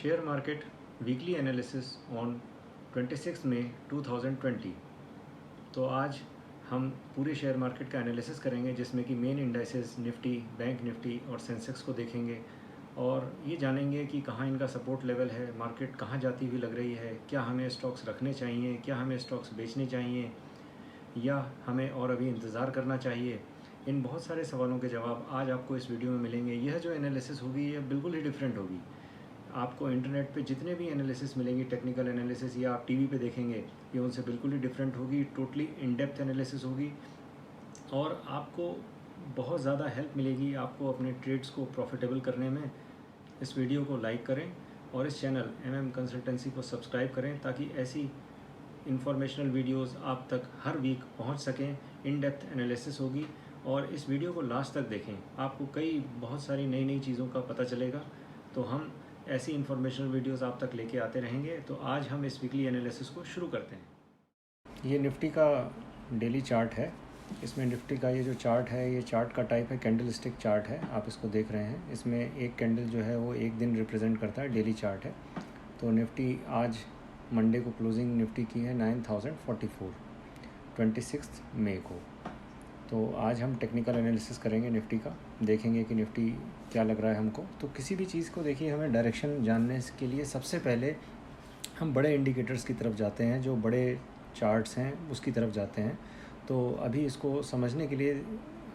Share market weekly analysis on 26 मई 2020। तो आज हम पूरे शेयर मार्केट का एनालिसिस करेंगे, जिसमें कि main indices Nifty, bank Nifty और सेंसेक्स को देखेंगे और ये जानेंगे कि कहाँ इनका सपोर्ट लेवल है, मार्केट कहाँ जाती हुई लग रही है, क्या हमें स्टॉक्स रखने चाहिए, क्या हमें स्टॉक्स बेचने चाहिए या हमें और अभी इंतज़ार करना चाहिए। इन बहुत सारे सवालों के जवाब आज आपको इस वीडियो में मिलेंगे। यह जो एनालिसिस होगी यह बिल्कुल ही डिफरेंट होगी। आपको इंटरनेट पे जितने भी एनालिसिस मिलेंगी, टेक्निकल एनालिसिस या आप टीवी पे देखेंगे, ये उनसे बिल्कुल ही डिफरेंट होगी। टोटली इन डेप्थ एनालिसिस होगी और आपको बहुत ज़्यादा हेल्प मिलेगी आपको अपने ट्रेड्स को प्रॉफिटेबल करने में। इस वीडियो को लाइक करें और इस चैनल MM कंसल्टेंसी को सब्सक्राइब करें ताकि ऐसी इंफॉर्मेशनल वीडियोस आप तक हर वीक पहुंच सकें। इन डेप्थ एनालिसिस होगी और इस वीडियो को लास्ट तक देखें, आपको बहुत सारी नई नई चीज़ों का पता चलेगा। तो हम ऐसी इंफॉर्मेशनल वीडियोस आप तक लेके आते रहेंगे। तो आज हम इस वीकली एनालिसिस को शुरू करते हैं। ये निफ्टी का डेली चार्ट है। इसमें निफ्टी का ये जो चार्ट है, ये चार्ट का टाइप है कैंडल स्टिक चार्ट है, आप इसको देख रहे हैं। इसमें एक कैंडल जो है वो एक दिन रिप्रेजेंट करता है, डेली चार्ट है। तो निफ्टी आज मंडे को क्लोजिंग निफ्टी की है 9044 26 मई को। तो आज हम टेक्निकल एनालिसिस करेंगे निफ्टी का, देखेंगे कि निफ्टी क्या लग रहा है हमको। तो किसी भी चीज़ को देखिए, हमें डायरेक्शन जानने के लिए सबसे पहले हम बड़े इंडिकेटर्स की तरफ जाते हैं, जो बड़े चार्ट्स हैं उसकी तरफ जाते हैं। तो अभी इसको समझने के लिए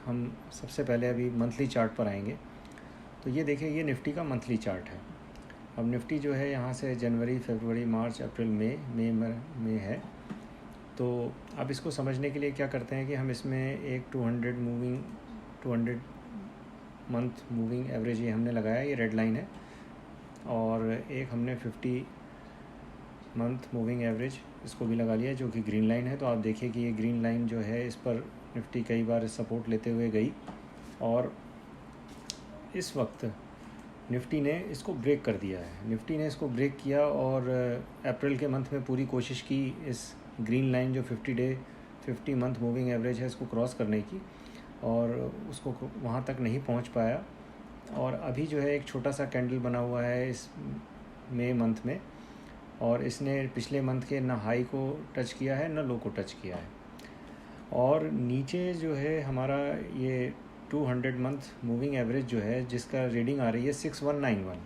हम सबसे पहले अभी मंथली चार्ट पर आएंगे। तो ये देखिए, ये निफ्टी का मंथली चार्ट है। अब निफ्टी जो है यहाँ से जनवरी, फरवरी, मार्च, अप्रैल, मई में है। तो अब इसको समझने के लिए क्या करते हैं कि हम इसमें एक 200 मंथ मूविंग एवरेज ये हमने लगाया, ये रेड लाइन है। और एक हमने 50 मंथ मूविंग एवरेज इसको भी लगा लिया, जो कि ग्रीन लाइन है। तो आप देखिए कि ये ग्रीन लाइन जो है, इस पर निफ्टी कई बार सपोर्ट लेते हुए गई और इस वक्त निफ्टी ने इसको ब्रेक कर दिया है। निफ्टी ने इसको ब्रेक किया और अप्रैल के मंथ में पूरी कोशिश की इस ग्रीन लाइन जो 50 मंथ मूविंग एवरेज है इसको क्रॉस करने की, और उसको वहाँ तक नहीं पहुँच पाया। और अभी जो है एक छोटा सा कैंडल बना हुआ है इस मई मंथ में, और इसने पिछले मंथ के ना हाई को टच किया है ना लो को टच किया है। और नीचे जो है हमारा ये 200 मंथ मूविंग एवरेज जो है, जिसका रीडिंग आ रही है 6191,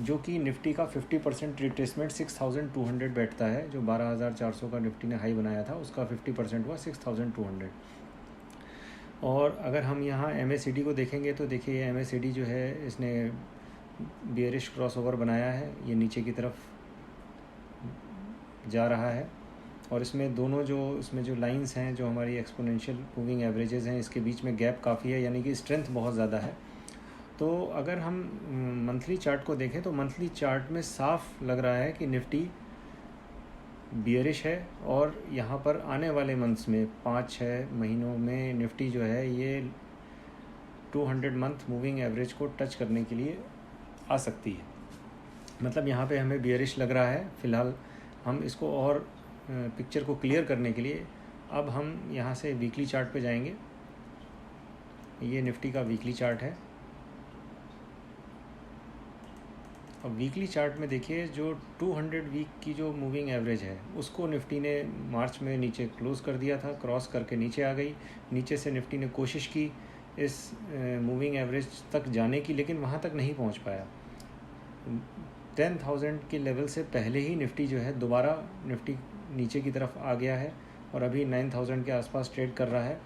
जो कि निफ्टी का 50% रिट्रेसमेंट 6200 बैठता है। जो 12400 का निफ्टी ने हाई बनाया था, उसका 50% हुआ 6200। और अगर हम यहाँ MACD को देखेंगे तो देखिए, MACD जो है इसने बियरिश क्रॉसओवर बनाया है, ये नीचे की तरफ जा रहा है। और इसमें इसमें जो लाइंस हैं, जो हमारी एक्सपोनेंशियल मूविंग एवरेजेस हैं, इसके बीच में गैप काफ़ी है, यानी कि स्ट्रेंथ बहुत ज़्यादा है। तो अगर हम मंथली चार्ट को देखें तो मंथली चार्ट में साफ लग रहा है कि निफ्टी बियरिश है। और यहाँ पर आने वाले मंथ्स में 5-6 महीनों में निफ्टी जो है ये 200 मंथ मूविंग एवरेज को टच करने के लिए आ सकती है। मतलब यहाँ पे हमें बियरिश लग रहा है फ़िलहाल। हम इसको और पिक्चर को क्लियर करने के लिए अब हम यहाँ से वीकली चार्ट पे जाएंगे। ये निफ्टी का वीकली चार्ट है। अब वीकली चार्ट में देखिए, जो 200 वीक की जो मूविंग एवरेज है उसको निफ्टी ने मार्च में नीचे क्लोज़ कर दिया था, क्रॉस करके नीचे आ गई। नीचे से निफ्टी ने कोशिश की इस मूविंग एवरेज तक जाने की, लेकिन वहाँ तक नहीं पहुँच पाया। 10,000 के लेवल से पहले ही निफ्टी जो है दोबारा निफ्टी नीचे की तरफ आ गया है और अभी 9,000 के आसपास ट्रेड कर रहा है।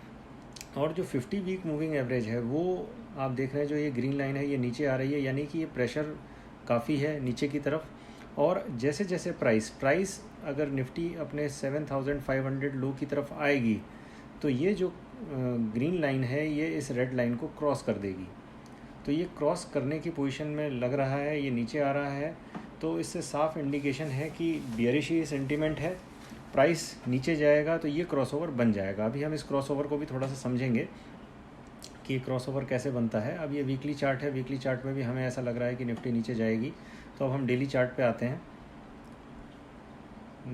और जो 50 वीक मूविंग एवरेज है वो आप देख रहे हैं, जो ये ग्रीन लाइन है ये नीचे आ रही है, यानी कि ये प्रेशर काफ़ी है नीचे की तरफ। और जैसे जैसे प्राइस अगर निफ्टी अपने 7,500 लो की तरफ आएगी तो ये जो ग्रीन लाइन है ये इस रेड लाइन को क्रॉस कर देगी। तो ये क्रॉस करने की पोजीशन में लग रहा है, ये नीचे आ रहा है। तो इससे साफ इंडिकेशन है कि बियरिश ही सेंटीमेंट है। प्राइस नीचे जाएगा तो ये क्रॉसओवर बन जाएगा। अभी हम इस क्रॉसओवर को भी थोड़ा सा समझेंगे कि क्रॉसओवर कैसे बनता है। अब ये वीकली चार्ट है, वीकली चार्ट में भी हमें ऐसा लग रहा है कि निफ्टी नीचे जाएगी। तो अब हम डेली चार्ट पे आते हैं।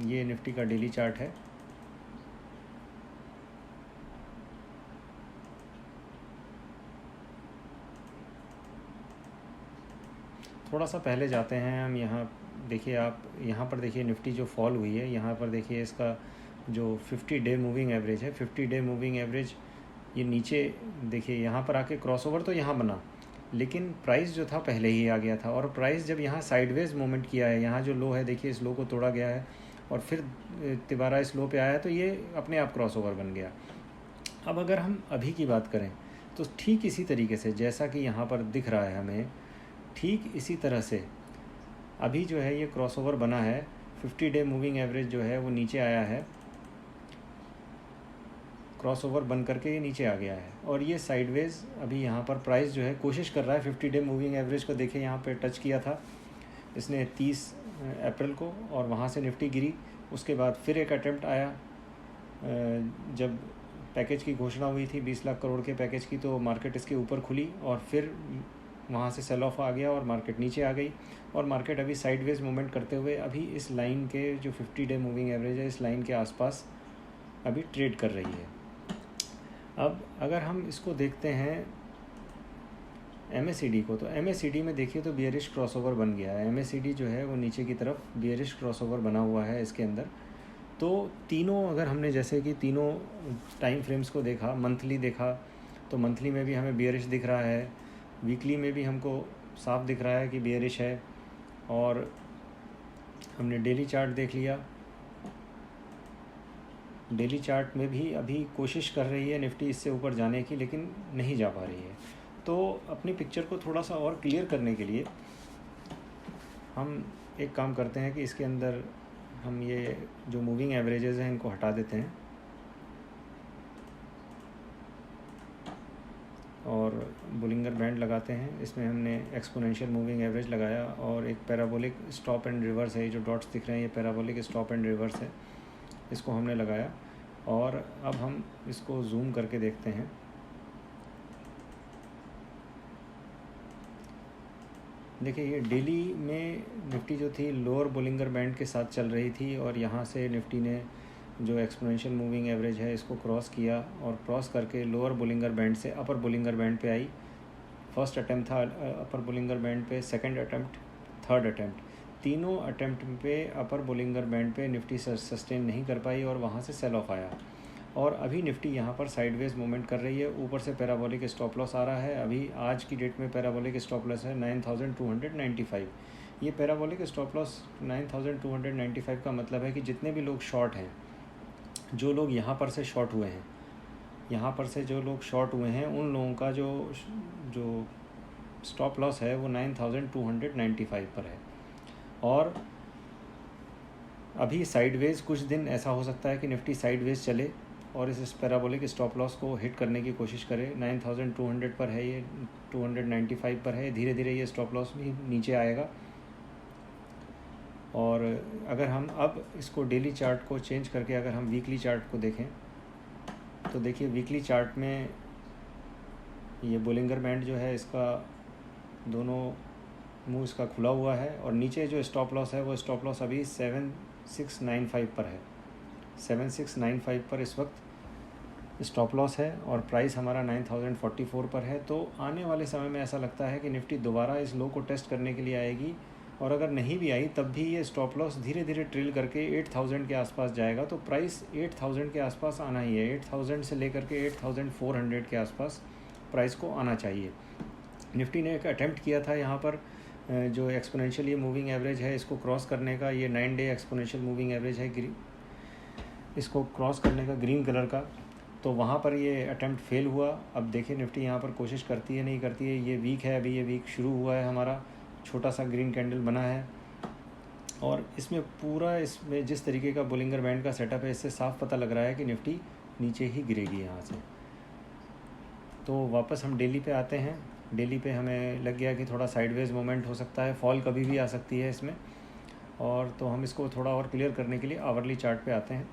ये निफ्टी का डेली चार्ट है। थोड़ा सा पहले जाते हैं हम। यहाँ देखिए, आप यहाँ पर देखिए निफ्टी जो फॉल हुई है, यहाँ पर देखिए इसका जो 50 डे मूविंग एवरेज है, 50 डे मूविंग एवरेज ये नीचे देखिए यहाँ पर आके क्रॉसओवर तो यहाँ बना, लेकिन प्राइस जो था पहले ही आ गया था। और प्राइस जब यहाँ साइडवेज मूवमेंट किया है, यहाँ जो लो है देखिए इस लो को तोड़ा गया है और फिर दोबारा इस लो पे आया है, तो ये अपने आप क्रॉसओवर बन गया। अब अगर हम अभी की बात करें तो ठीक इसी तरीके से जैसा कि यहाँ पर दिख रहा है हमें, ठीक इसी तरह से अभी जो है ये क्रॉसओवर बना है। 50 डे मूविंग एवरेज जो है वो नीचे आया है, क्रॉसओवर बन करके ये नीचे आ गया है और ये साइडवेज अभी यहाँ पर प्राइस जो है कोशिश कर रहा है 50 डे मूविंग एवरेज को। देखिए यहाँ पे टच किया था इसने 30 अप्रैल को और वहाँ से निफ्टी गिरी। उसके बाद फिर एक अटेम्प्ट आया, जब पैकेज की घोषणा हुई थी 20 लाख करोड़ के पैकेज की, तो मार्केट इसके ऊपर खुली और फिर वहाँ से सेल ऑफ आ गया और मार्केट नीचे आ गई। और मार्केट अभी साइडवेज मूवमेंट करते हुए अभी इस लाइन के जो 50 डे मूविंग एवरेज है, इस लाइन के आसपास अभी ट्रेड कर रही है। अब अगर हम इसको देखते हैं MACD को, तो MACD में देखिए तो बियरिश क्रॉसओवर बन गया है। MACD जो है वो नीचे की तरफ बियरिश क्रॉसओवर बना हुआ है इसके अंदर। तो तीनों, अगर हमने जैसे कि तीनों टाइम फ्रेम्स को देखा, मंथली देखा तो मंथली में भी हमें बियरिश दिख रहा है, वीकली में भी हमको साफ दिख रहा है कि बियरिश है, और हमने डेली चार्ट देख लिया। डेली चार्ट में भी अभी कोशिश कर रही है निफ्टी इससे ऊपर जाने की, लेकिन नहीं जा पा रही है। तो अपनी पिक्चर को थोड़ा सा और क्लियर करने के लिए हम एक काम करते हैं कि इसके अंदर हम ये जो मूविंग एवरेजेस हैं इनको हटा देते हैं और बुलिंगर बैंड लगाते हैं। इसमें हमने एक्सपोनेंशियल मूविंग एवरेज लगाया और एक पैराबोलिक स्टॉप एंड रिवर्स है, ये जो डॉट्स दिख रहे हैं ये पैराबोलिक स्टॉप एंड रिवर्स है, इसको हमने लगाया। और अब हम इसको जूम करके देखते हैं। देखिए ये डेली में निफ्टी जो थी लोअर बुलिंगर बैंड के साथ चल रही थी और यहाँ से निफ्टी ने जो एक्सपोनेंशियल मूविंग एवरेज है इसको क्रॉस किया और क्रॉस करके लोअर बुलिंगर बैंड से अपर बुलिंगर बैंड पे आई। फर्स्ट अटैम्प्ट था अपर बुलिंगर बैंड पे, सेकंड अटैम्प्ट, थर्ड अटैम्प्ट, तीनों अटैम्प्ट पे अपर बुलिंगर बैंड पे निफ्टी सस्टेन नहीं कर पाई और वहाँ से सेल ऑफ आया। और अभी निफ्टी यहाँ पर साइडवेज मूवमेंट कर रही है। ऊपर से पैराबोलिक स्टॉप लॉस आ रहा है। अभी आज की डेट में पैराबोलिक स्टॉप लॉस है 9295। ये पैराबोलिक स्टॉप लॉस 9295 का मतलब है कि जितने भी लोग शॉर्ट हैं, जो लोग यहाँ पर से शॉर्ट हुए हैं, यहाँ पर से जो लोग शॉर्ट हुए हैं उन लोगों का जो स्टॉप लॉस है वो 9295 पर है। और अभी साइडवेज कुछ दिन ऐसा हो सकता है कि निफ्टी साइडवेज चले और इस पैराबोलिक स्टॉप लॉस को हिट करने की कोशिश करे। 9200 पर है, ये 295 पर है, धीरे धीरे ये स्टॉप लॉस भी नीचे आएगा। और अगर हम अब इसको डेली चार्ट को चेंज करके अगर हम वीकली चार्ट को देखें तो देखिए वीकली चार्ट में ये बोलिंगर बैंड जो है इसका दोनों मुंह इसका खुला हुआ है और नीचे जो स्टॉप लॉस है वो स्टॉप लॉस अभी 7695 पर है। 7695 पर इस वक्त स्टॉप लॉस है और प्राइस हमारा 9044 पर है। तो आने वाले समय में ऐसा लगता है कि निफ्टी दोबारा इस लो को टेस्ट करने के लिए आएगी और अगर नहीं भी आई तब भी ये स्टॉप लॉस धीरे धीरे ट्रेल करके 8000 के आसपास जाएगा। तो प्राइस 8000 के आसपास आना ही है। 8000 से लेकर के 8400 के आसपास प्राइस को आना चाहिए। निफ्टी ने एक अटेम्प्ट किया था यहाँ पर जो एक्सपोनेंशियल ये मूविंग एवरेज है इसको क्रॉस करने का, ये 9 डे एक्सपोनेंशियल मूविंग एवरेज है इसको क्रॉस करने का ग्रीन कलर का, तो वहाँ पर ये अटेम्प्ट फेल हुआ। अब देखिए निफ्टी यहाँ पर कोशिश करती है नहीं करती है। ये वीक है, अभी ये वीक शुरू हुआ है, हमारा छोटा सा ग्रीन कैंडल बना है और इसमें पूरा इसमें जिस तरीके का बोलिंगर बैंड का सेटअप है इससे साफ पता लग रहा है कि निफ्टी नीचे ही गिरेगी यहाँ से। तो वापस हम डेली पे आते हैं। डेली पे हमें लग गया कि थोड़ा साइडवेज मोमेंट हो सकता है, फॉल कभी भी आ सकती है इसमें। और तो हम इसको थोड़ा और क्लियर करने के लिए आवरली चार्ट पे आते हैं।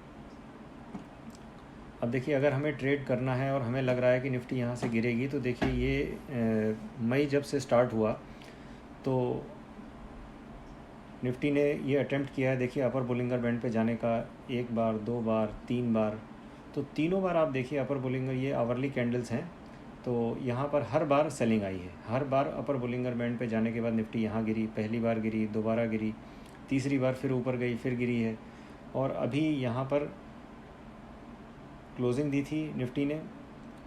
अब देखिए अगर हमें ट्रेड करना है और हमें लग रहा है कि निफ्टी यहाँ से गिरेगी, तो देखिए ये मई जब से स्टार्ट हुआ तो निफ्टी ने ये अटेम्प्ट किया है देखिए अपर बोलिंगर बैंड पे जाने का, एक बार, दो बार, तीन बार। तो तीनों बार आप देखिए अपर बोलिंगर, ये आवरली कैंडल्स हैं, तो यहाँ पर हर बार सेलिंग आई है, हर बार अपर बोलिंगर बैंड पे जाने के बाद निफ्टी यहाँ गिरी, पहली बार गिरी, दोबारा गिरी, तीसरी बार फिर ऊपर गई, फिर गिरी है। और अभी यहाँ पर क्लोजिंग दी थी निफ्टी ने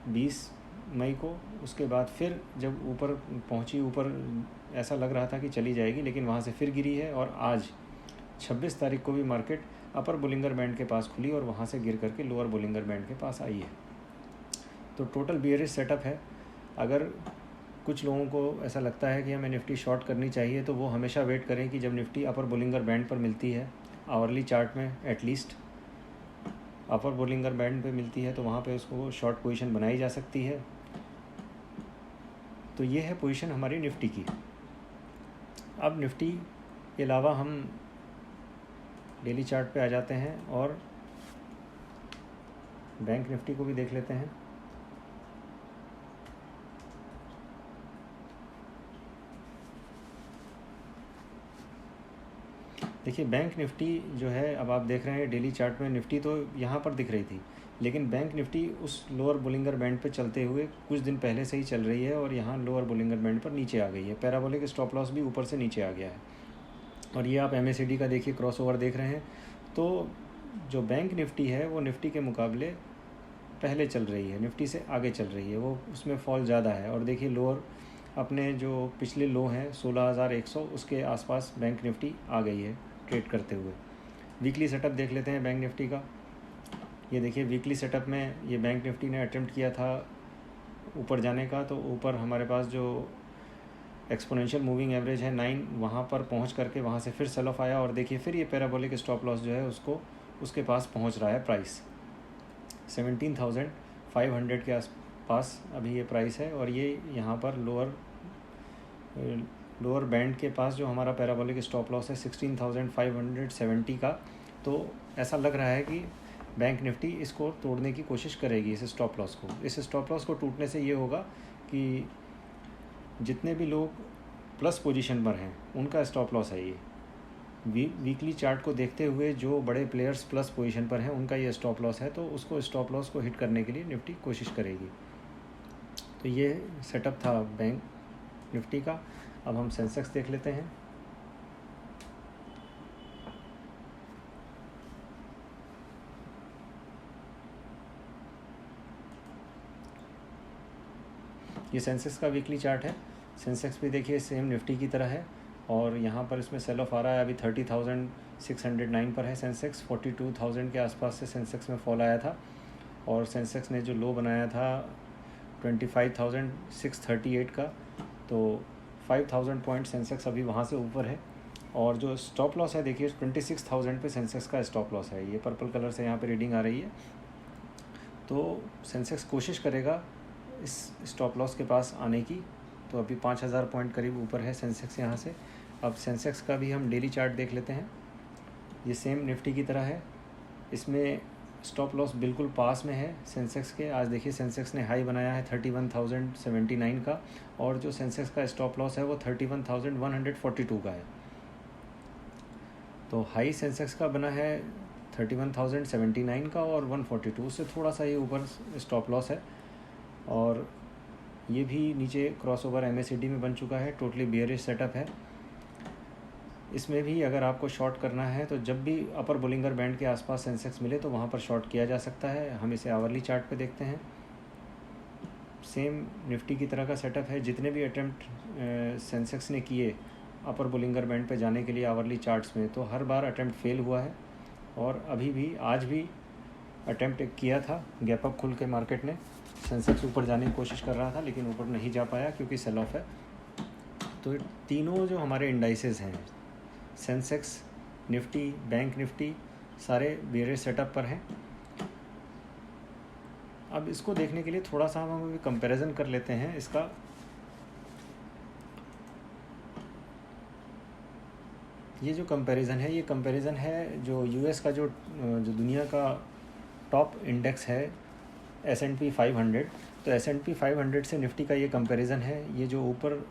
20 मई को, उसके बाद फिर जब ऊपर पहुँची, ऊपर ऐसा लग रहा था कि चली जाएगी, लेकिन वहाँ से फिर गिरी है। और आज 26 तारीख को भी मार्केट अपर बोलिंगर बैंड के पास खुली और वहाँ से गिर करके लोअर बोलिंगर बैंड के पास आई है। तो टोटल बियरिश सेटअप है। अगर कुछ लोगों को ऐसा लगता है कि हमें निफ्टी शॉर्ट करनी चाहिए, तो वो हमेशा वेट करें कि जब निफ्टी अपर बोलिंगर बैंड पर मिलती है, आवरली चार्ट में एटलीस्ट अपर बोलिंगर बैंड पे मिलती है, तो वहाँ पे उसको शॉर्ट पोजीशन बनाई जा सकती है। तो ये है पोजीशन हमारी निफ्टी की। अब निफ्टी के अलावा हम डेली चार्ट पे आ जाते हैं और बैंक निफ्टी को भी देख लेते हैं। देखिए बैंक निफ्टी जो है, अब आप देख रहे हैं डेली चार्ट में निफ्टी तो यहाँ पर दिख रही थी, लेकिन बैंक निफ्टी उस लोअर बोलिंगर बैंड पे चलते हुए कुछ दिन पहले से ही चल रही है और यहाँ लोअर बोलिंगर बैंड पर नीचे आ गई है। पैराबोलिक स्टॉप लॉस भी ऊपर से नीचे आ गया है। और ये आप MACD का देखिए क्रॉसओवर देख रहे हैं। तो जो बैंक निफ्टी है वो निफ्टी के मुकाबले पहले चल रही है, निफ्टी से आगे चल रही है, वो उसमें फॉल ज़्यादा है। और देखिए लोअर अपने जो पिछले लो हैं 16,100, उसके आसपास बैंक निफ्टी आ गई है ट्रेड करते हुए। वीकली सेटअप देख लेते हैं बैंक निफ्टी का। ये देखिए वीकली सेटअप में ये बैंक निफ्टी ने अटेम्प्ट किया था ऊपर जाने का, तो ऊपर हमारे पास जो एक्सपोनेंशियल मूविंग एवरेज है 9, वहाँ पर पहुँच करके वहाँ से फिर सेल ऑफ आया। और देखिए फिर ये पैराबोलिक स्टॉप लॉस जो है उसको उसके पास पहुँच रहा है। प्राइस 17,500 के आसपास अभी ये प्राइस है। और ये यहाँ पर लोअर बैंड के पास जो हमारा पैराबोलिक स्टॉप लॉस है 16,570 का। तो ऐसा लग रहा है कि बैंक निफ्टी इसको तोड़ने की कोशिश करेगी, इस स्टॉप लॉस को। इस स्टॉप लॉस को टूटने से ये होगा कि जितने भी लोग प्लस पोजीशन पर हैं उनका स्टॉप लॉस है ये। वीकली चार्ट को देखते हुए जो बड़े प्लेयर्स प्लस पोजीशन पर हैं उनका ये स्टॉप लॉस है, तो उसको स्टॉप लॉस को हिट करने के लिए निफ्टी कोशिश करेगी। तो ये सेटअप था बैंक निफ्टी का। अब हम सेंसेक्स देख लेते हैं। ये सेंसेक्स का वीकली चार्ट है। सेंसेक्स भी देखिए सेम निफ्टी की तरह है और यहाँ पर इसमें सेल ऑफ आ रहा है। अभी 30,609 पर है सेंसेक्स। 42,000 के आसपास से सेंसेक्स में फॉल आया था और सेंसेक्स ने जो लो बनाया था 25,638 का, तो 5,000 पॉइंट सेंसेक्स अभी वहाँ से ऊपर है। और जो स्टॉप लॉस है देखिए 26,000 पे सेंसेक्स का स्टॉप लॉस है। ये पर्पल कलर से यहाँ पे रीडिंग आ रही है। तो सेंसेक्स कोशिश करेगा इस स्टॉप लॉस के पास आने की। तो अभी 5,000 पॉइंट करीब ऊपर है सेंसेक्स यहाँ से। अब सेंसेक्स का भी हम डेली चार्ट देख लेते हैं। ये सेम निफ्टी की तरह है, इसमें स्टॉप लॉस बिल्कुल पास में है सेंसेक्स के। आज देखिए सेंसेक्स ने हाई बनाया है 31,079 का और जो सेंसेक्स का स्टॉप लॉस है वो 31,142 का है। तो हाई सेंसेक्स का बना है 31,079 का और 142 से थोड़ा सा ये ऊपर स्टॉप लॉस है। और ये भी नीचे क्रॉसओवर MACD में बन चुका है। टोटली बियरिश सेटअप है। इसमें भी अगर आपको शॉर्ट करना है तो जब भी अपर बोलिंगर बैंड के आसपास सेंसेक्स मिले तो वहाँ पर शॉर्ट किया जा सकता है। हम इसे आवरली चार्ट पे देखते हैं। सेम निफ्टी की तरह का सेटअप है। जितने भी अटेम्प्ट सेंसेक्स ने किए अपर बोलिंगर बैंड पे जाने के लिए आवरली चार्ट्स में, तो हर बार अटेम्प्ट फेल हुआ है। और अभी भी आज भी अटेम्प्ट किया था, गैप अप खुल के मार्केट ने सेंसेक्स ऊपर जाने की कोशिश कर रहा था लेकिन ऊपर नहीं जा पाया क्योंकि सेल ऑफ है। तो तीनों जो हमारे इंडाइसेस हैं, सेंसेक्स, निफ्टी, बैंक निफ्टी, सारे बियरिश सेटअप पर हैं। अब इसको देखने के लिए थोड़ा सा हम अभी कंपैरिजन कर लेते हैं इसका। ये जो कंपैरिजन है, ये कंपैरिजन है जो US का जो दुनिया का टॉप इंडेक्स है S&P 500। तो S&P 500 से निफ्टी का ये कंपैरिजन है। ये जो ऊपर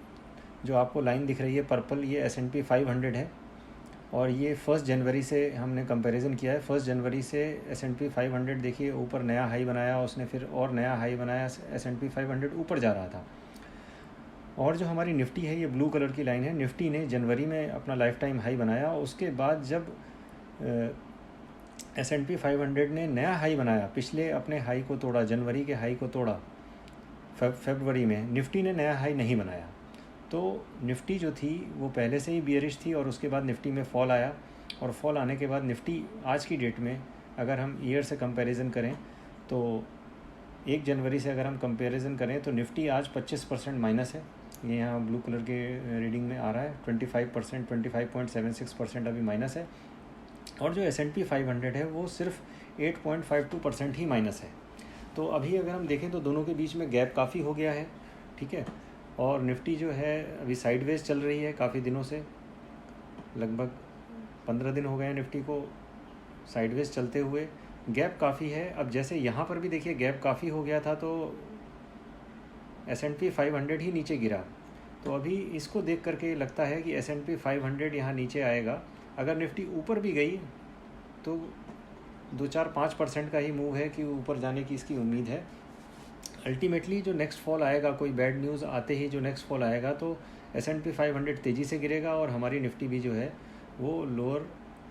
जो आपको लाइन दिख रही है पर्पल, ये S&P 500 है और ये 1 जनवरी से हमने कंपैरिजन किया है। 1 जनवरी से S&P 500 देखिए ऊपर नया हाई बनाया, उसने फिर और नया हाई बनाया, S&P 500 ऊपर जा रहा था। और जो हमारी निफ्टी है, ये ब्लू कलर की लाइन है, निफ्टी ने जनवरी में अपना लाइफ टाइम हाई बनाया। उसके बाद जब S&P 500 ने नया हाई बनाया, पिछले अपने हाई को तोड़ा, जनवरी के हाई को तोड़ा, फरवरी में निफ्टी ने नया हाई नहीं बनाया। तो निफ्टी जो थी वो पहले से ही बियरिश थी और उसके बाद निफ्टी में फॉल आया, और फॉल आने के बाद निफ्टी आज की डेट में अगर हम ईयर से कंपैरिजन करें तो 1 जनवरी से अगर हम कंपैरिजन करें तो निफ्टी आज 25% माइनस है। ये यहाँ ब्लू कलर के रीडिंग में आ रहा है, 25%, 25.76% अभी माइनस है। और जो S&P 500 है वो सिर्फ 8.52% ही माइनस है। तो अभी अगर हम देखें तो दोनों के बीच में गैप काफ़ी हो गया है, ठीक है। और निफ्टी जो है अभी साइडवेज चल रही है काफ़ी दिनों से, लगभग 15 दिन हो गए हैं निफ्टी को साइडवेज चलते हुए। गैप काफ़ी है। अब जैसे यहाँ पर भी देखिए गैप काफ़ी हो गया था तो S&P 500 ही नीचे गिरा। तो अभी इसको देख करके लगता है कि S&P 500 यहाँ नीचे आएगा। अगर निफ्टी ऊपर भी गई तो 2-4-5% का ही मूव है कि ऊपर जाने की इसकी उम्मीद है। अल्टीमेटली जो नेक्स्ट फॉल आएगा, कोई बैड न्यूज़ आते ही जो नेक्स्ट फॉल आएगा तो S&P 500 तेज़ी से गिरेगा और हमारी निफ्टी भी जो है वो लोअर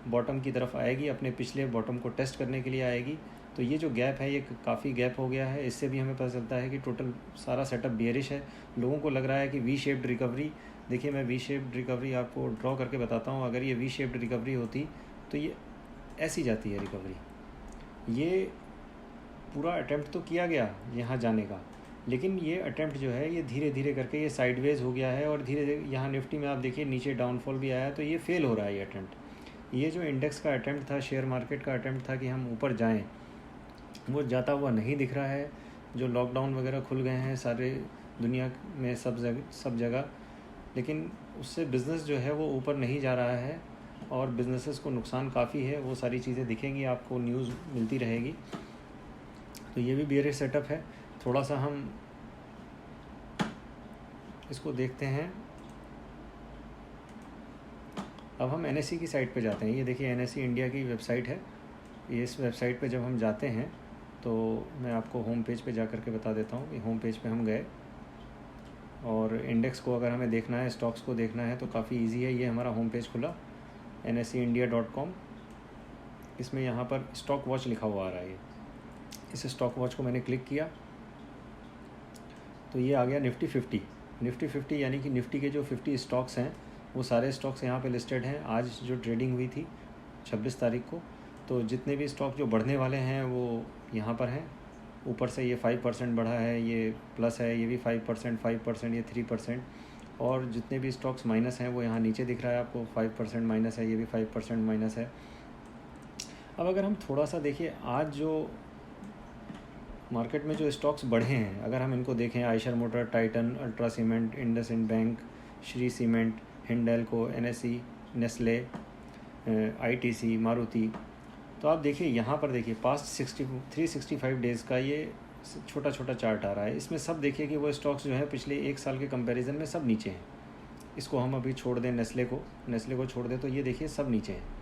बॉटम की तरफ आएगी, अपने पिछले बॉटम को टेस्ट करने के लिए आएगी। तो ये जो गैप है ये काफ़ी गैप हो गया है। इससे भी हमें पता चलता है कि टोटल सारा सेटअप बियरिश है। लोगों को लग रहा है कि वी शेप्ड रिकवरी, देखिए मैं वी शेप्ड रिकवरी आपको ड्रॉ करके बताता हूँ। अगर ये वी शेप्ड रिकवरी होती तो ये ऐसी जाती है रिकवरी। ये पूरा अटैम्प्ट तो किया गया यहाँ जाने का, लेकिन ये अटैम्प्ट जो है ये धीरे धीरे करके ये साइडवेज हो गया है और धीरे धीरे यहाँ निफ्टी में आप देखिए नीचे डाउनफॉल भी आया। तो ये फेल हो रहा है ये अटैम्प्ट। ये जो इंडेक्स का अटैम्प्ट था, शेयर मार्केट का अटैम्प्ट था कि हम ऊपर जाएं, वो जाता हुआ नहीं दिख रहा है। जो लॉकडाउन वगैरह खुल गए हैं सारे दुनिया में सब जगह, लेकिन उससे बिज़नेस जो है वो ऊपर नहीं जा रहा है और बिज़नेसेस को नुकसान काफ़ी है। वो सारी चीज़ें दिखेंगी आपको, न्यूज़ मिलती रहेगी। तो ये भी बियरिश सेटअप है। थोड़ा सा हम इसको देखते हैं। अब हम NSE की साइट पे जाते हैं। ये देखिए NSE इंडिया की वेबसाइट है। ये इस वेबसाइट पे जब हम जाते हैं तो मैं आपको होम पेज पे जा कर के बता देता हूँ कि होम पेज पे हम गए और इंडेक्स को अगर हमें देखना है, स्टॉक्स को देखना है तो काफ़ी इजी है। ये हमारा होम पेज खुला NSEindia.com। इसमें यहाँ पर स्टॉक वॉच लिखा हुआ आ रहा है। इस स्टॉक वॉच को मैंने क्लिक किया तो ये आ गया निफ्टी 50 यानी कि निफ्टी के जो 50 स्टॉक्स हैं वो सारे स्टॉक्स यहाँ पे लिस्टेड हैं। आज जो ट्रेडिंग हुई थी 26 तारीख को, तो जितने भी स्टॉक जो बढ़ने वाले हैं वो यहाँ पर हैं। ऊपर से ये 5% बढ़ा है, ये प्लस है, ये भी 5%, ये 3%। और जितने भी स्टॉक्स माइनस हैं वो यहाँ नीचे दिख रहा है आपको, 5% माइनस है, ये भी 5% माइनस है। अब अगर हम थोड़ा सा देखिए आज जो मार्केट में जो स्टॉक्स बढ़े हैं, अगर हम इनको देखें, Eicher motor, Titan, Ultra cement, IndusInd bank, Shri cement, Hindalco, NSE, Nestle, ITC, Maruti, तो आप देखिए यहाँ पर देखिए पास्ट 365 डेज़ का ये छोटा छोटा चार्ट आ रहा है। इसमें सब देखिए कि वो स्टॉक्स जो हैं पिछले एक साल के कंपैरिजन में सब नीचे हैं। इसको हम अभी छोड़ दें, नेस्ले को छोड़ दें, तो ये देखिए सब नीचे हैं।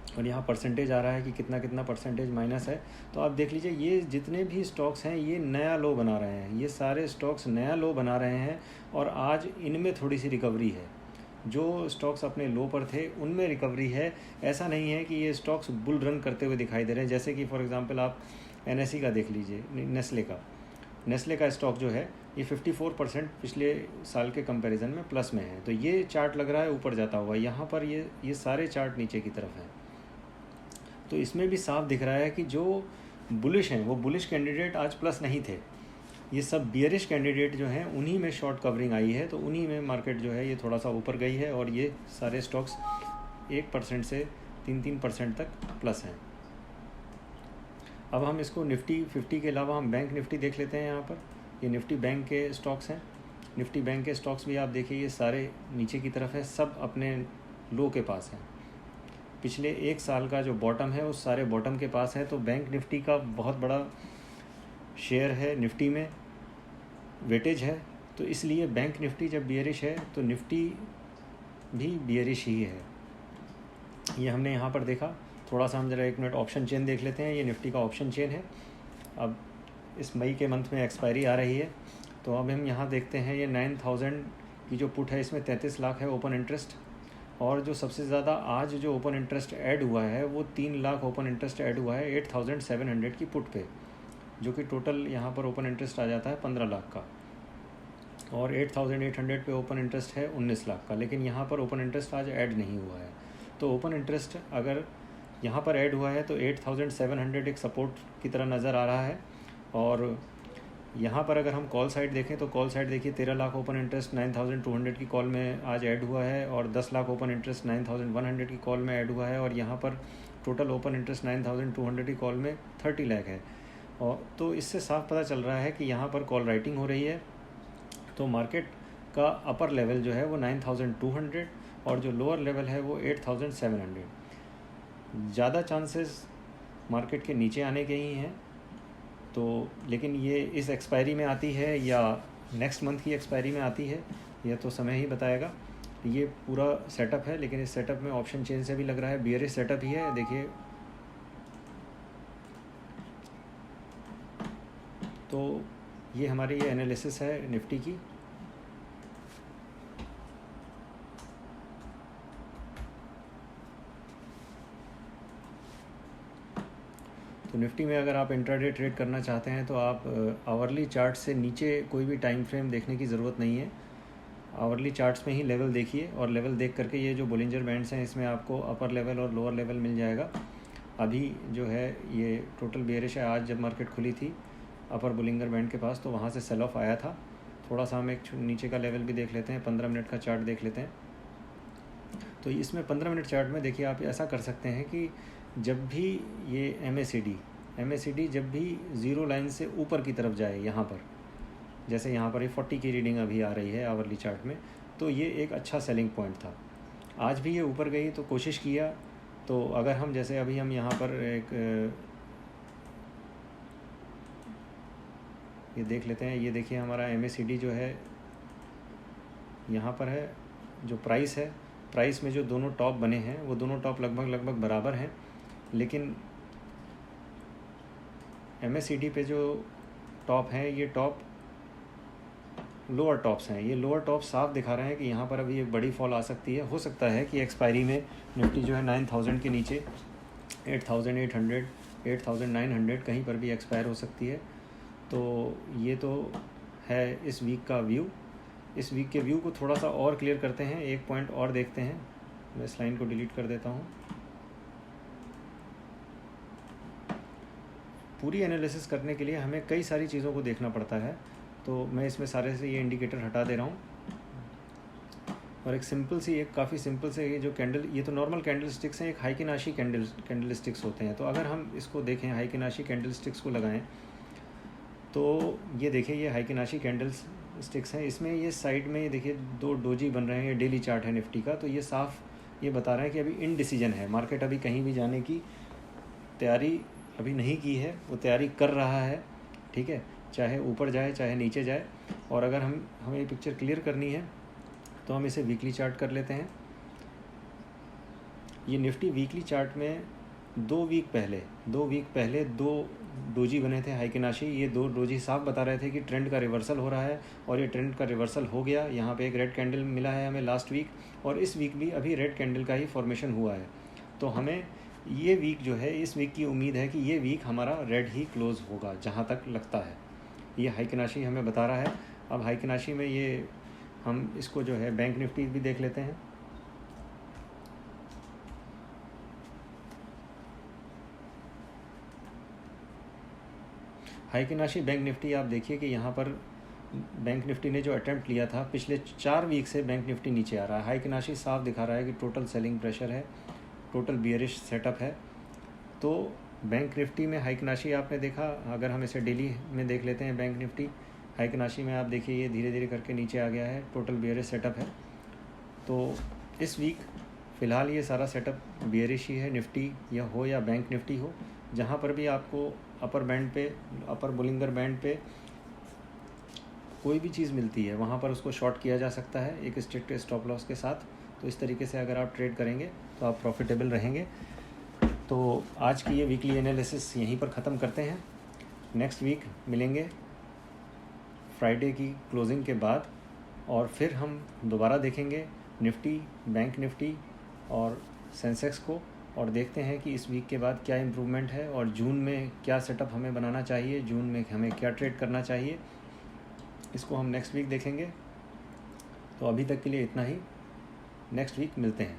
और यहाँ परसेंटेज आ रहा है कि कितना परसेंटेज माइनस है। तो आप देख लीजिए ये जितने भी स्टॉक्स हैं ये नया लो बना रहे हैं, ये सारे स्टॉक्स नया लो बना रहे हैं और आज इनमें थोड़ी सी रिकवरी है। जो स्टॉक्स अपने लो पर थे उनमें रिकवरी है। ऐसा नहीं है कि ये स्टॉक्स बुल रन करते हुए दिखाई दे रहे हैं। जैसे कि फॉर एग्जांपल आप NSE का देख लीजिए, नेस्ले का स्टॉक जो है ये 54% पिछले साल के कंपैरिजन में प्लस में है। तो ये चार्ट लग रहा है ऊपर जाता हुआ। यहाँ पर ये सारे चार्ट नीचे की तरफ हैं। तो इसमें भी साफ दिख रहा है कि जो बुलिश हैं वो बुलिश कैंडिडेट आज प्लस नहीं थे। ये सब बियरिश कैंडिडेट जो हैं उन्हीं में शॉर्ट कवरिंग आई है, तो उन्हीं में मार्केट जो है ये थोड़ा सा ऊपर गई है और ये सारे स्टॉक्स 1% से 3% तक प्लस हैं। अब हम इसको निफ्टी 50 के अलावा हम बैंक निफ्टी देख लेते हैं। यहाँ पर ये निफ्टी बैंक के स्टॉक्स हैं। निफ्टी बैंक के स्टॉक्स भी आप देखिए ये सारे नीचे की तरफ है, सब अपने लो के पास हैं। पिछले एक साल का जो बॉटम है उस सारे बॉटम के पास है। तो बैंक निफ्टी का बहुत बड़ा शेयर है निफ्टी में, वेटेज है, तो इसलिए बैंक निफ्टी जब बियरिश है तो निफ्टी भी बियरिश ही है। ये हमने यहाँ पर देखा। थोड़ा सा हम ज़रा 1 मिनट ऑप्शन चेन देख लेते हैं। ये निफ्टी का ऑप्शन चेन है। अब इस मई के मंथ में एक्सपायरी आ रही है, तो अब हम यहाँ देखते हैं ये 9000 की जो पुट है इसमें 33 लाख है ओपन इंटरेस्ट, और जो सबसे ज़्यादा आज जो ओपन इंटरेस्ट ऐड हुआ है वो 3 लाख ओपन इंटरेस्ट ऐड हुआ है 8700 की पुट पे, जो कि टोटल यहाँ पर ओपन इंटरेस्ट आ जाता है 15 लाख का, और 8800 पे ओपन इंटरेस्ट है 19 लाख का। लेकिन यहाँ पर ओपन इंटरेस्ट आज ऐड नहीं हुआ है। तो ओपन इंटरेस्ट अगर यहाँ पर ऐड हुआ है तो 8700 एक सपोर्ट की तरह नज़र आ रहा है। और यहाँ पर अगर हम कॉल साइड देखें तो कॉल साइड देखिए 13 लाख ओपन इंटरेस्ट 9200 की कॉल में आज ऐड हुआ है, और 10 लाख ओपन इंटरेस्ट 9100 की कॉल में ऐड हुआ है, और यहाँ पर टोटल ओपन इंटरेस्ट 9200 की कॉल में 30 लाख है। और तो इससे साफ पता चल रहा है कि यहाँ पर कॉल राइटिंग हो रही है। तो मार्केट का अपर लेवल जो है वो 9200 और जो लोअर लेवल है वो 8700। ज़्यादा चांसेस मार्केट के नीचे आने के ही हैं। तो लेकिन ये इस एक्सपायरी में आती है या नेक्स्ट मंथ की एक्सपायरी में आती है, यह तो समय ही बताएगा। ये पूरा सेटअप है, लेकिन इस सेटअप में ऑप्शन चेन से भी लग रहा है बियरिश सेटअप ही है। देखिए, तो ये हमारी ये एनालिसिस है निफ्टी की। तो निफ्टी में अगर आप इंट्राडे ट्रेड करना चाहते हैं तो आप आवरली चार्ट से नीचे कोई भी टाइम फ्रेम देखने की ज़रूरत नहीं है। आवरली चार्ट्स में ही लेवल देखिए, और लेवल देख करके ये जो बोलिंजर बैंड्स हैं इसमें आपको अपर लेवल और लोअर लेवल मिल जाएगा। अभी जो है ये टोटल बेयरिश है। आज जब मार्केट खुली थी अपर बोलिंगर बैंड के पास, तो वहाँ से सेल ऑफ आया था। थोड़ा सा हम एक नीचे का लेवल भी देख लेते हैं, 15 मिनट का चार्ट देख लेते हैं। तो इसमें 15 मिनट चार्ट में देखिए आप ऐसा कर सकते हैं कि जब भी ये MACD जब भी ज़ीरो लाइन से ऊपर की तरफ जाए, यहाँ पर जैसे यहाँ पर ये 40 की रीडिंग अभी आ रही है आवरली चार्ट में, तो ये एक अच्छा सेलिंग पॉइंट था। आज भी ये ऊपर गई तो कोशिश किया। तो अगर हम जैसे अभी हम यहाँ पर एक ये देख लेते हैं। ये देखिए हमारा MACD जो है यहाँ पर है। जो प्राइस है, प्राइस में जो दोनों टॉप बने हैं वो दोनों टॉप लगभग बराबर हैं, लेकिन MACD पे जो टॉप हैं ये टॉप लोअर टॉप्स हैं। ये लोअर टॉप साफ दिखा रहे हैं कि यहाँ पर अभी एक बड़ी फॉल आ सकती है। हो सकता है कि एक्सपायरी में निफ्टी जो है 9000 के नीचे 8800 8900 कहीं पर भी एक्सपायर हो सकती है। तो ये तो है इस वीक का व्यू। इस वीक के व्यू को थोड़ा सा और क्लियर करते हैं, एक पॉइंट और देखते हैं। मैं इस लाइन को डिलीट कर देता हूँ। पूरी एनालिसिस करने के लिए हमें कई सारी चीज़ों को देखना पड़ता है, तो मैं इसमें सारे से ये इंडिकेटर हटा दे रहा हूँ, और एक सिंपल सी, एक काफ़ी सिंपल से ये जो कैंडल, ये तो नॉर्मल कैंडल स्टिक्स हैं, एक हाइकिनाशी कैंडल स्टिक्स होते हैं। तो अगर हम इसको देखें, हाइकिनाशी कैंडल स्टिक्स को लगाएं, तो ये देखिए ये हाइकिनाशी कैंडल स्टिक्स हैं। इसमें ये साइड में ये देखिए 2 डोजी बन रहे हैं। ये डेली चार्ट है निफ्टी का। तो ये साफ ये बता रहे हैं कि अभी इनडिसीजन है, मार्केट अभी कहीं भी जाने की तैयारी अभी नहीं की है, वो तैयारी कर रहा है। ठीक है, चाहे ऊपर जाए चाहे नीचे जाए। और अगर हमें ये पिक्चर क्लियर करनी है तो हम इसे वीकली चार्ट कर लेते हैं। ये निफ्टी वीकली चार्ट में 2 वीक पहले 2 डोजी बने थे हाइकिनाशी। ये 2 डोजी साफ बता रहे थे कि ट्रेंड का रिवर्सल हो रहा है, और ये ट्रेंड का रिवर्सल हो गया। यहाँ पे एक रेड कैंडल मिला है हमें लास्ट वीक, और इस वीक भी अभी रेड कैंडल का ही फॉर्मेशन हुआ है। तो हमें ये वीक जो है, इस वीक की उम्मीद है कि ये वीक हमारा रेड ही क्लोज़ होगा, जहाँ तक लगता है। ये हाइकिनाशी हमें बता रहा है। अब हाइकिनाशी में ये हम इसको जो है बैंक निफ्टी भी देख लेते हैं। हाइकिनाशी बैंक निफ्टी आप देखिए कि यहाँ पर बैंक निफ्टी ने जो अटेम्प्ट लिया था, पिछले 4 वीक से बैंक निफ्टी नीचे आ रहा है। हाइकिनाशी साफ दिखा रहा है कि टोटल सेलिंग प्रेशर है, टोटल बियरिश सेटअप है। तो बैंक निफ्टी में हाइकिनाशी आपने देखा। अगर हम इसे डेली में देख लेते हैं, बैंक निफ्टी हाइकिनाशी में आप देखिए ये धीरे धीरे करके नीचे आ गया है, टोटल बियरिश सेटअप है। तो इस वीक फ़िलहाल ये सारा सेटअप बियरिश ही है, निफ्टी या बैंक निफ्टी हो। जहाँ पर भी आपको अपर बैंड पे, अपर बोलिंगर बैंड पे कोई भी चीज़ मिलती है, वहाँ पर उसको शॉर्ट किया जा सकता है एक स्ट्रिक्ट स्टॉप लॉस के साथ। तो इस तरीके से अगर आप ट्रेड करेंगे तो आप प्रॉफिटेबल रहेंगे। तो आज की ये वीकली एनालिसिस यहीं पर ख़त्म करते हैं। नेक्स्ट वीक मिलेंगे फ्राइडे की क्लोजिंग के बाद, और फिर हम दोबारा देखेंगे निफ्टी, बैंक निफ्टी और सेंसेक्स को, और देखते हैं कि इस वीक के बाद क्या इम्प्रूवमेंट है और जून में क्या सेटअप हमें बनाना चाहिए, जून में हमें क्या ट्रेड करना चाहिए, इसको हम नेक्स्ट वीक देखेंगे। तो अभी तक के लिए इतना ही, नेक्स्ट वीक मिलते हैं।